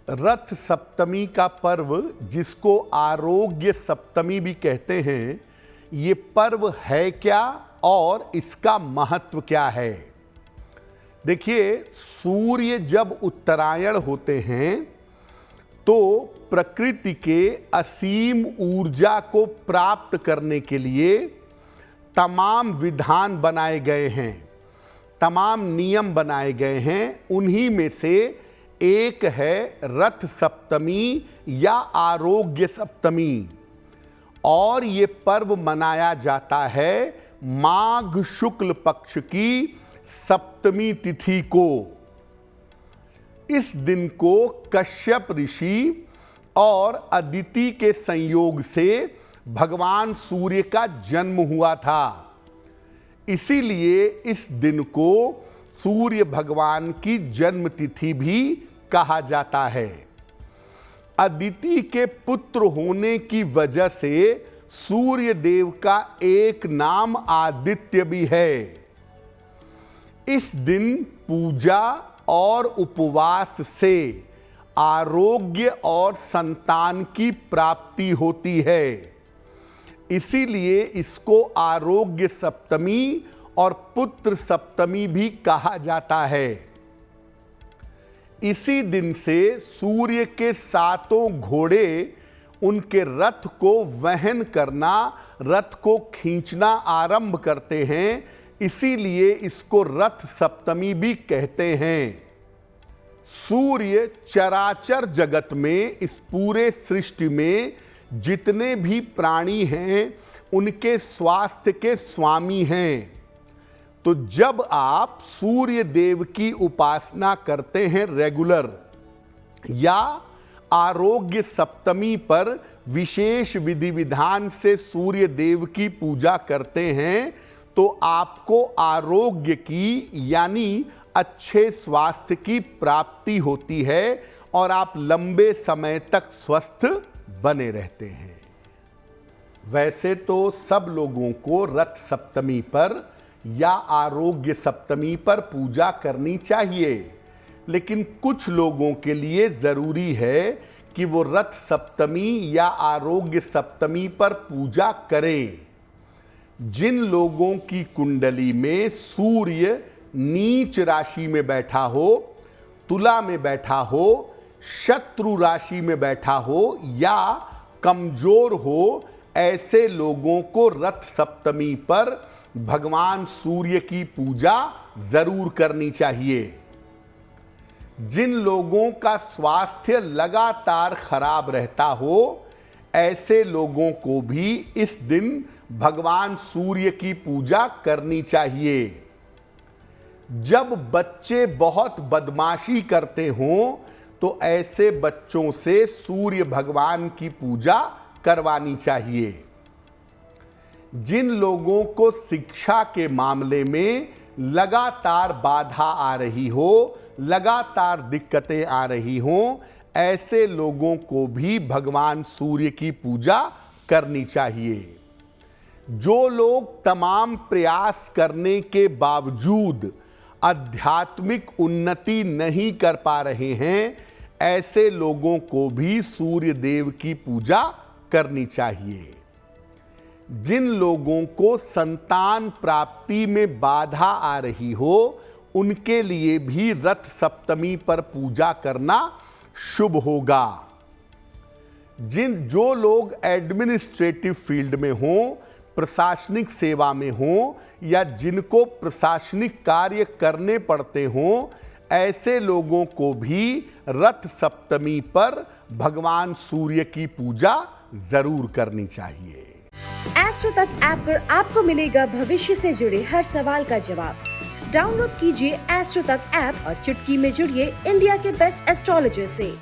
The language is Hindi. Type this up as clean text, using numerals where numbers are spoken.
रथ सप्तमी का पर्व, जिसको आरोग्य सप्तमी भी कहते हैं, ये पर्व है क्या और इसका महत्व क्या है? देखिए, सूर्य जब उत्तरायण होते हैं तो प्रकृति के असीम ऊर्जा को प्राप्त करने के लिए तमाम विधान बनाए गए हैं, तमाम नियम बनाए गए हैं। उन्हीं में से एक है रथ सप्तमी या आरोग्य सप्तमी, और ये पर्व मनाया जाता है माघ शुक्ल पक्ष की सप्तमी तिथि को। इस दिन को कश्यप ऋषि और अदिति के संयोग से भगवान सूर्य का जन्म हुआ था। इसीलिए इस दिन को सूर्य भगवान की जन्म तिथि भी कहा जाता है। अदिति के पुत्र होने की वजह से सूर्य देव का एक नाम आदित्य भी है। इस दिन पूजा और उपवास से आरोग्य और संतान की प्राप्ति होती है। इसीलिए इसको आरोग्य सप्तमी और पुत्र सप्तमी भी कहा जाता है। इसी दिन से सूर्य के सातों घोड़े उनके रथ को वहन करना, रथ को खींचना आरंभ करते हैं। इसीलिए इसको रथ सप्तमी भी कहते हैं। सूर्य चराचर जगत में, इस पूरे सृष्टि में जितने भी प्राणी हैं उनके स्वास्थ्य के स्वामी हैं। तो जब आप सूर्य देव की उपासना करते हैं रेगुलर, या आरोग्य सप्तमी पर विशेष विधि विधान से सूर्य देव की पूजा करते हैं, तो आपको आरोग्य की यानी अच्छे स्वास्थ्य की प्राप्ति होती है और आप लंबे समय तक स्वस्थ बने रहते हैं। वैसे तो सब लोगों को रथ सप्तमी पर या आरोग्य सप्तमी पर पूजा करनी चाहिए, लेकिन कुछ लोगों के लिए ज़रूरी है कि वो रथ सप्तमी या आरोग्य सप्तमी पर पूजा करें। जिन लोगों की कुंडली में सूर्य नीच राशि में बैठा हो, तुला में बैठा हो, शत्रु राशि में बैठा हो या कमजोर हो, ऐसे लोगों को रथ सप्तमी पर भगवान सूर्य की पूजा जरूर करनी चाहिए। जिन लोगों का स्वास्थ्य लगातार खराब रहता हो, ऐसे लोगों को भी इस दिन भगवान सूर्य की पूजा करनी चाहिए। जब बच्चे बहुत बदमाशी करते हों तो ऐसे बच्चों से सूर्य भगवान की पूजा करवानी चाहिए। जिन लोगों को शिक्षा के मामले में लगातार बाधा आ रही हो, लगातार दिक्कतें आ रही हों, ऐसे लोगों को भी भगवान सूर्य की पूजा करनी चाहिए। जो लोग तमाम प्रयास करने के बावजूद आध्यात्मिक उन्नति नहीं कर पा रहे हैं, ऐसे लोगों को भी सूर्य देव की पूजा करनी चाहिए। जिन लोगों को संतान प्राप्ति में बाधा आ रही हो, उनके लिए भी रथ सप्तमी पर पूजा करना शुभ होगा। जो लोग एडमिनिस्ट्रेटिव फील्ड में हों, प्रशासनिक सेवा में हों, या जिनको प्रशासनिक कार्य करने पड़ते हों, ऐसे लोगों को भी रथ सप्तमी पर भगवान सूर्य की पूजा जरूर करनी चाहिए। एस्ट्रो तक ऐप पर आपको मिलेगा भविष्य से जुड़े हर सवाल का जवाब। डाउनलोड कीजिए एस्ट्रो तक ऐप और चुटकी में जुड़िए इंडिया के बेस्ट एस्ट्रोलॉजर से।